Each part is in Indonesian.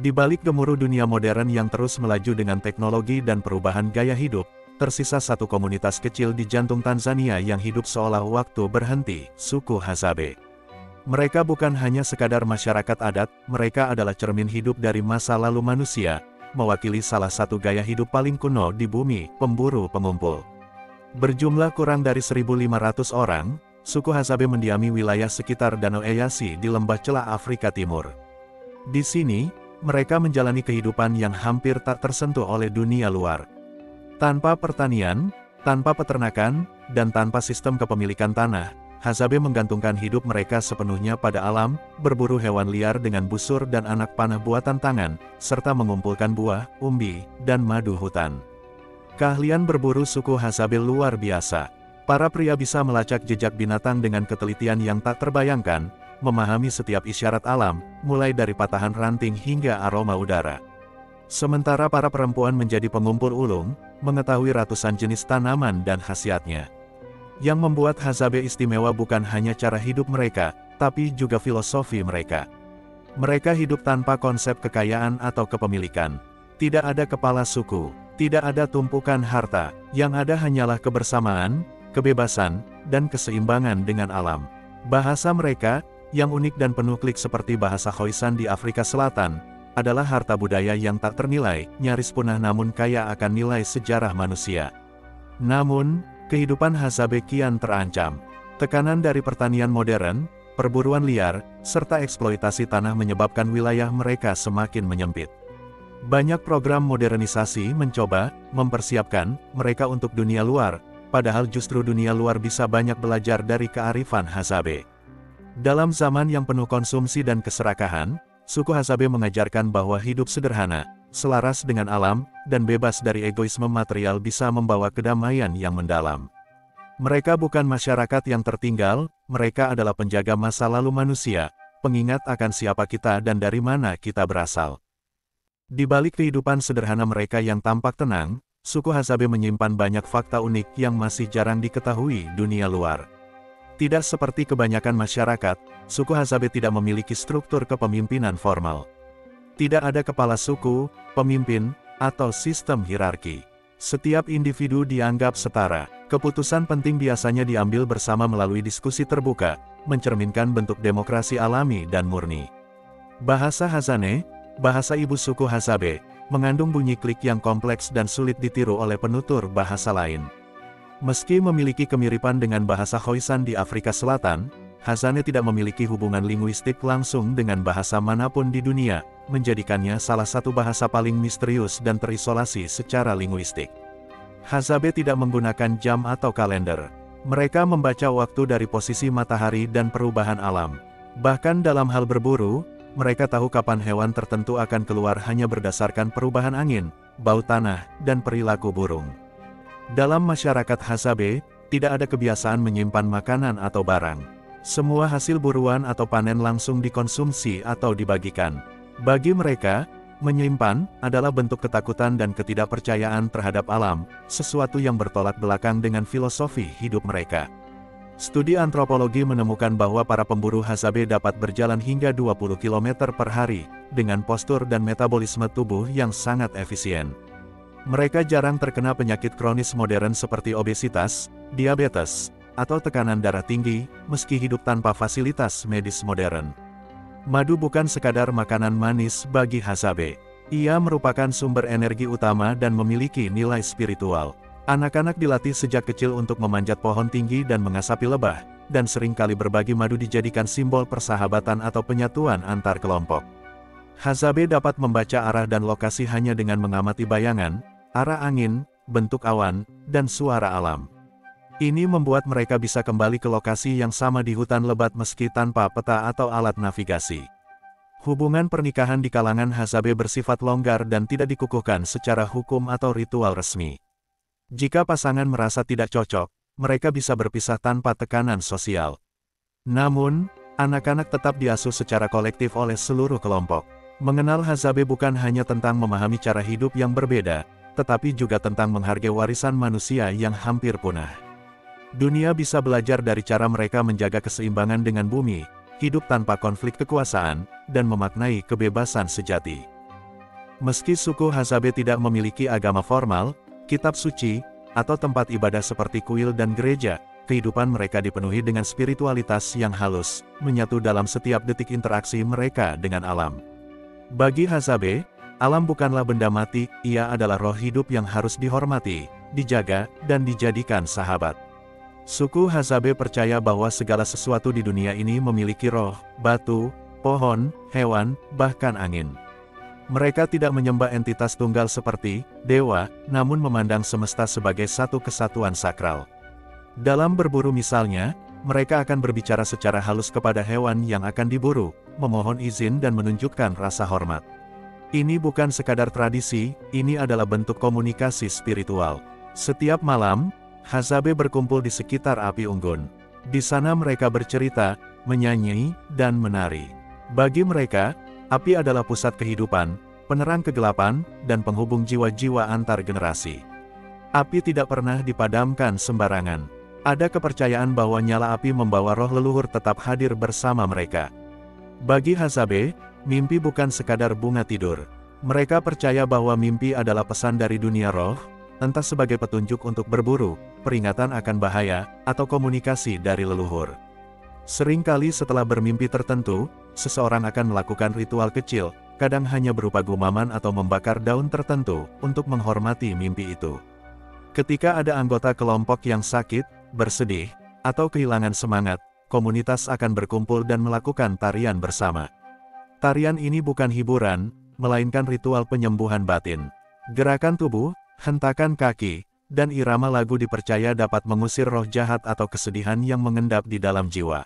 Di balik gemuruh dunia modern yang terus melaju dengan teknologi dan perubahan gaya hidup, tersisa satu komunitas kecil di jantung Tanzania yang hidup seolah waktu berhenti, suku Hadzabe. Mereka bukan hanya sekadar masyarakat adat, mereka adalah cermin hidup dari masa lalu manusia, mewakili salah satu gaya hidup paling kuno di bumi, pemburu pengumpul. Berjumlah kurang dari 1.500 orang, suku Hadzabe mendiami wilayah sekitar Danau Eyasi di Lembah Celah Afrika Timur. Di sini, mereka menjalani kehidupan yang hampir tak tersentuh oleh dunia luar. Tanpa pertanian, tanpa peternakan, dan tanpa sistem kepemilikan tanah, Hadzabe menggantungkan hidup mereka sepenuhnya pada alam, berburu hewan liar dengan busur dan anak panah buatan tangan, serta mengumpulkan buah, umbi, dan madu hutan. Keahlian berburu suku Hadzabe luar biasa. Para pria bisa melacak jejak binatang dengan ketelitian yang tak terbayangkan, memahami setiap isyarat alam, mulai dari patahan ranting hingga aroma udara. Sementara para perempuan menjadi pengumpul ulung, mengetahui ratusan jenis tanaman dan khasiatnya. Yang membuat Hadzabe istimewa bukan hanya cara hidup mereka, tapi juga filosofi mereka. Mereka hidup tanpa konsep kekayaan atau kepemilikan. Tidak ada kepala suku, tidak ada tumpukan harta, yang ada hanyalah kebersamaan, kebebasan, dan keseimbangan dengan alam. Bahasa mereka, yang unik dan penuh klik seperti bahasa Khoisan di Afrika Selatan, adalah harta budaya yang tak ternilai, nyaris punah namun kaya akan nilai sejarah manusia. Namun, kehidupan Hadzabe kian terancam. Tekanan dari pertanian modern, perburuan liar, serta eksploitasi tanah menyebabkan wilayah mereka semakin menyempit. Banyak program modernisasi mencoba mempersiapkan mereka untuk dunia luar, padahal justru dunia luar bisa banyak belajar dari kearifan Hadzabe. Dalam zaman yang penuh konsumsi dan keserakahan, suku Hadzabe mengajarkan bahwa hidup sederhana, selaras dengan alam, dan bebas dari egoisme material bisa membawa kedamaian yang mendalam. Mereka bukan masyarakat yang tertinggal, mereka adalah penjaga masa lalu manusia, pengingat akan siapa kita dan dari mana kita berasal. Di balik kehidupan sederhana mereka yang tampak tenang, suku Hadzabe menyimpan banyak fakta unik yang masih jarang diketahui dunia luar. Tidak seperti kebanyakan masyarakat, suku Hadzabe tidak memiliki struktur kepemimpinan formal. Tidak ada kepala suku, pemimpin, atau sistem hierarki. Setiap individu dianggap setara. Keputusan penting biasanya diambil bersama melalui diskusi terbuka, mencerminkan bentuk demokrasi alami dan murni. Bahasa Hazane, bahasa ibu suku Hadzabe, mengandung bunyi klik yang kompleks dan sulit ditiru oleh penutur bahasa lain. Meski memiliki kemiripan dengan bahasa Khoisan di Afrika Selatan, Hazane tidak memiliki hubungan linguistik langsung dengan bahasa manapun di dunia, menjadikannya salah satu bahasa paling misterius dan terisolasi secara linguistik. Hadzabe tidak menggunakan jam atau kalender. Mereka membaca waktu dari posisi matahari dan perubahan alam. Bahkan dalam hal berburu, mereka tahu kapan hewan tertentu akan keluar hanya berdasarkan perubahan angin, bau tanah, dan perilaku burung. Dalam masyarakat Hadzabe, tidak ada kebiasaan menyimpan makanan atau barang. Semua hasil buruan atau panen langsung dikonsumsi atau dibagikan. Bagi mereka, menyimpan adalah bentuk ketakutan dan ketidakpercayaan terhadap alam, sesuatu yang bertolak belakang dengan filosofi hidup mereka. Studi antropologi menemukan bahwa para pemburu Hadzabe dapat berjalan hingga 20 km per hari, dengan postur dan metabolisme tubuh yang sangat efisien. Mereka jarang terkena penyakit kronis modern seperti obesitas, diabetes, atau tekanan darah tinggi, meski hidup tanpa fasilitas medis modern. Madu bukan sekadar makanan manis bagi Hadzabe. Ia merupakan sumber energi utama dan memiliki nilai spiritual. Anak-anak dilatih sejak kecil untuk memanjat pohon tinggi dan mengasapi lebah, dan seringkali berbagi madu dijadikan simbol persahabatan atau penyatuan antar kelompok. Hadzabe dapat membaca arah dan lokasi hanya dengan mengamati bayangan, arah angin, bentuk awan, dan suara alam. Ini membuat mereka bisa kembali ke lokasi yang sama di hutan lebat meski tanpa peta atau alat navigasi. Hubungan pernikahan di kalangan Hadzabe bersifat longgar dan tidak dikukuhkan secara hukum atau ritual resmi. Jika pasangan merasa tidak cocok, mereka bisa berpisah tanpa tekanan sosial. Namun, anak-anak tetap diasuh secara kolektif oleh seluruh kelompok. Mengenal Hadzabe bukan hanya tentang memahami cara hidup yang berbeda, tetapi juga tentang menghargai warisan manusia yang hampir punah. Dunia bisa belajar dari cara mereka menjaga keseimbangan dengan bumi, hidup tanpa konflik kekuasaan, dan memaknai kebebasan sejati. Meski suku Hazabe tidak memiliki agama formal, kitab suci, atau tempat ibadah seperti kuil dan gereja, kehidupan mereka dipenuhi dengan spiritualitas yang halus, menyatu dalam setiap detik interaksi mereka dengan alam. Bagi Hazabe, alam bukanlah benda mati, ia adalah roh hidup yang harus dihormati, dijaga, dan dijadikan sahabat. Suku Hazabe percaya bahwa segala sesuatu di dunia ini memiliki roh, batu, pohon, hewan, bahkan angin. Mereka tidak menyembah entitas tunggal seperti dewa, namun memandang semesta sebagai satu kesatuan sakral. Dalam berburu misalnya, mereka akan berbicara secara halus kepada hewan yang akan diburu, memohon izin dan menunjukkan rasa hormat. Ini bukan sekadar tradisi, ini adalah bentuk komunikasi spiritual. Setiap malam, Hazabe berkumpul di sekitar api unggun. Di sana mereka bercerita, menyanyi, dan menari. Bagi mereka, api adalah pusat kehidupan, penerang kegelapan, dan penghubung jiwa-jiwa antar generasi. Api tidak pernah dipadamkan sembarangan. Ada kepercayaan bahwa nyala api membawa roh leluhur tetap hadir bersama mereka. Bagi Hazabe, mimpi bukan sekadar bunga tidur. Mereka percaya bahwa mimpi adalah pesan dari dunia roh, entah sebagai petunjuk untuk berburu, peringatan akan bahaya, atau komunikasi dari leluhur. Seringkali setelah bermimpi tertentu, seseorang akan melakukan ritual kecil, kadang hanya berupa gumaman atau membakar daun tertentu, untuk menghormati mimpi itu. Ketika ada anggota kelompok yang sakit, bersedih, atau kehilangan semangat, komunitas akan berkumpul dan melakukan tarian bersama. Tarian ini bukan hiburan, melainkan ritual penyembuhan batin. Gerakan tubuh, hentakan kaki, dan irama lagu dipercaya dapat mengusir roh jahat atau kesedihan yang mengendap di dalam jiwa.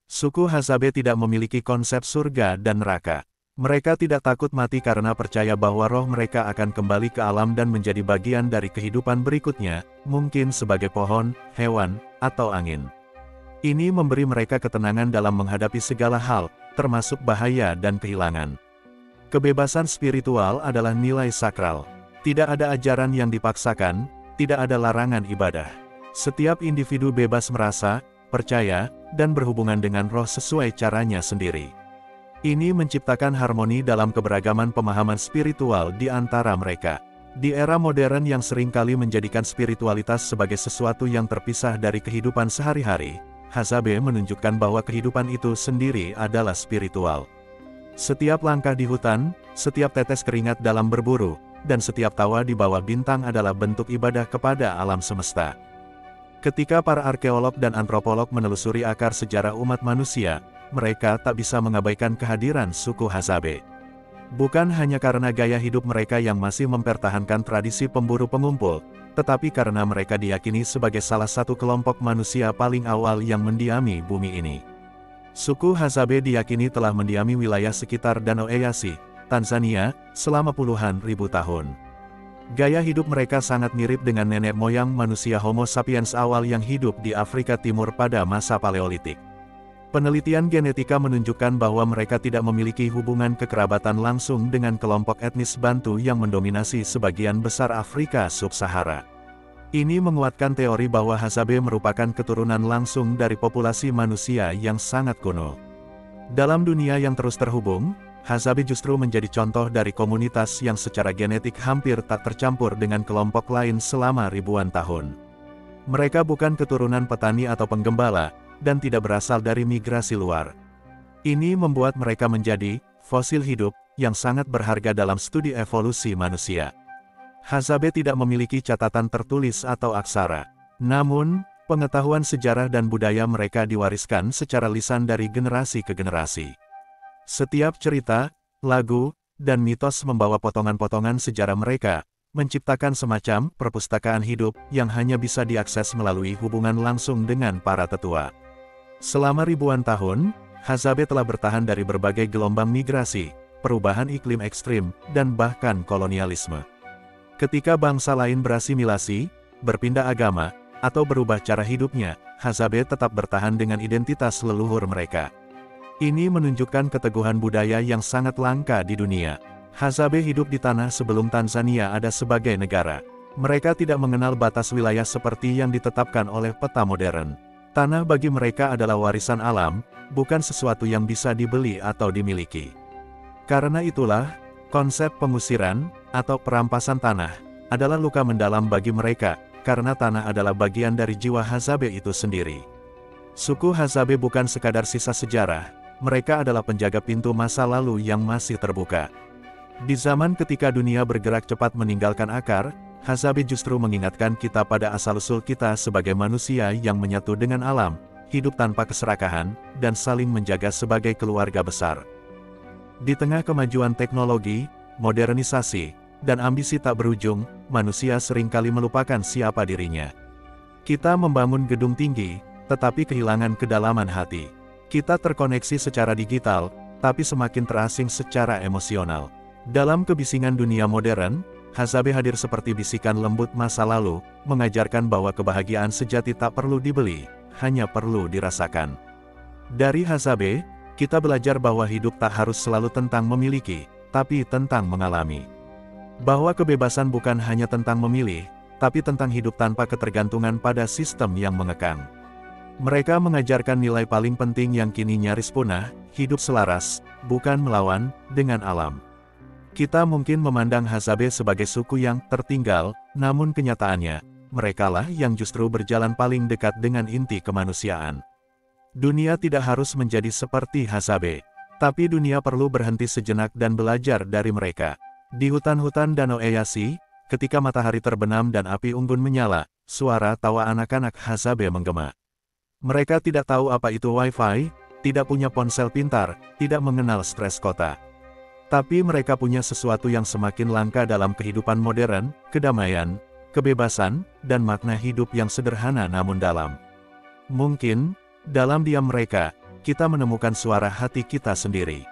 Suku Hazabe tidak memiliki konsep surga dan neraka. Mereka tidak takut mati karena percaya bahwa roh mereka akan kembali ke alam dan menjadi bagian dari kehidupan berikutnya, mungkin sebagai pohon, hewan, atau angin. Ini memberi mereka ketenangan dalam menghadapi segala hal, termasuk bahaya dan kehilangan. Kebebasan spiritual adalah nilai sakral. Tidak ada ajaran yang dipaksakan, tidak ada larangan ibadah. Setiap individu bebas merasa, percaya, dan berhubungan dengan roh sesuai caranya sendiri. Ini menciptakan harmoni dalam keberagaman pemahaman spiritual di antara mereka. Di era modern yang seringkali menjadikan spiritualitas sebagai sesuatu yang terpisah dari kehidupan sehari-hari, Hazabe menunjukkan bahwa kehidupan itu sendiri adalah spiritual. Setiap langkah di hutan, setiap tetes keringat dalam berburu, dan setiap tawa di bawah bintang adalah bentuk ibadah kepada alam semesta. Ketika para arkeolog dan antropolog menelusuri akar sejarah umat manusia, mereka tak bisa mengabaikan kehadiran suku Hazabe. Bukan hanya karena gaya hidup mereka yang masih mempertahankan tradisi pemburu pengumpul, tetapi karena mereka diyakini sebagai salah satu kelompok manusia paling awal yang mendiami bumi ini. Suku Hazabe diyakini telah mendiami wilayah sekitar Danau Eyasi, Tanzania, selama puluhan ribu tahun. Gaya hidup mereka sangat mirip dengan nenek moyang manusia Homo sapiens awal yang hidup di Afrika Timur pada masa Paleolitik. Penelitian genetika menunjukkan bahwa mereka tidak memiliki hubungan kekerabatan langsung dengan kelompok etnis Bantu yang mendominasi sebagian besar Afrika Sub-Sahara. Ini menguatkan teori bahwa Hazabe merupakan keturunan langsung dari populasi manusia yang sangat kuno. Dalam dunia yang terus terhubung, Hazabe justru menjadi contoh dari komunitas yang secara genetik hampir tak tercampur dengan kelompok lain selama ribuan tahun. Mereka bukan keturunan petani atau penggembala, dan tidak berasal dari migrasi luar. Ini membuat mereka menjadi fosil hidup yang sangat berharga dalam studi evolusi manusia. Hazabe tidak memiliki catatan tertulis atau aksara. Namun, pengetahuan sejarah dan budaya mereka diwariskan secara lisan dari generasi ke generasi. Setiap cerita, lagu, dan mitos membawa potongan-potongan sejarah mereka, menciptakan semacam perpustakaan hidup yang hanya bisa diakses melalui hubungan langsung dengan para tetua. Selama ribuan tahun, Hazabe telah bertahan dari berbagai gelombang migrasi, perubahan iklim ekstrim, dan bahkan kolonialisme. Ketika bangsa lain berasimilasi, berpindah agama, atau berubah cara hidupnya, Hazabe tetap bertahan dengan identitas leluhur mereka. Ini menunjukkan keteguhan budaya yang sangat langka di dunia. Hazabe hidup di tanah sebelum Tanzania ada sebagai negara. Mereka tidak mengenal batas wilayah seperti yang ditetapkan oleh peta modern. Tanah bagi mereka adalah warisan alam, bukan sesuatu yang bisa dibeli atau dimiliki. Karena itulah, Konsep pengusiran, atau perampasan tanah, adalah luka mendalam bagi mereka, karena tanah adalah bagian dari jiwa Hazabe itu sendiri. Suku Hazabe bukan sekadar sisa sejarah, mereka adalah penjaga pintu masa lalu yang masih terbuka. Di zaman ketika dunia bergerak cepat meninggalkan akar, Hazabe justru mengingatkan kita pada asal-usul kita sebagai manusia yang menyatu dengan alam, hidup tanpa keserakahan, dan saling menjaga sebagai keluarga besar. Di tengah kemajuan teknologi, modernisasi, dan ambisi tak berujung, manusia seringkali melupakan siapa dirinya. Kita membangun gedung tinggi, tetapi kehilangan kedalaman hati. Kita terkoneksi secara digital, tapi semakin terasing secara emosional. Dalam kebisingan dunia modern, Hazabe hadir seperti bisikan lembut masa lalu, mengajarkan bahwa kebahagiaan sejati tak perlu dibeli, hanya perlu dirasakan. Dari Hazabe, kita belajar bahwa hidup tak harus selalu tentang memiliki, tapi tentang mengalami. Bahwa kebebasan bukan hanya tentang memilih, tapi tentang hidup tanpa ketergantungan pada sistem yang mengekang. Mereka mengajarkan nilai paling penting yang kini nyaris punah, hidup selaras, bukan melawan, dengan alam. Kita mungkin memandang Hazabe sebagai suku yang tertinggal, namun kenyataannya, merekalah yang justru berjalan paling dekat dengan inti kemanusiaan. Dunia tidak harus menjadi seperti Hazabe, tapi dunia perlu berhenti sejenak dan belajar dari mereka. Di hutan-hutan Danau Eyasi, ketika matahari terbenam dan api unggun menyala, suara tawa anak-anak Hazabe menggema. Mereka tidak tahu apa itu Wi-Fi, tidak punya ponsel pintar, tidak mengenal stres kota. Tapi mereka punya sesuatu yang semakin langka dalam kehidupan modern, kedamaian, kebebasan, dan makna hidup yang sederhana namun dalam. Mungkin, dalam diam mereka, kita menemukan suara hati kita sendiri.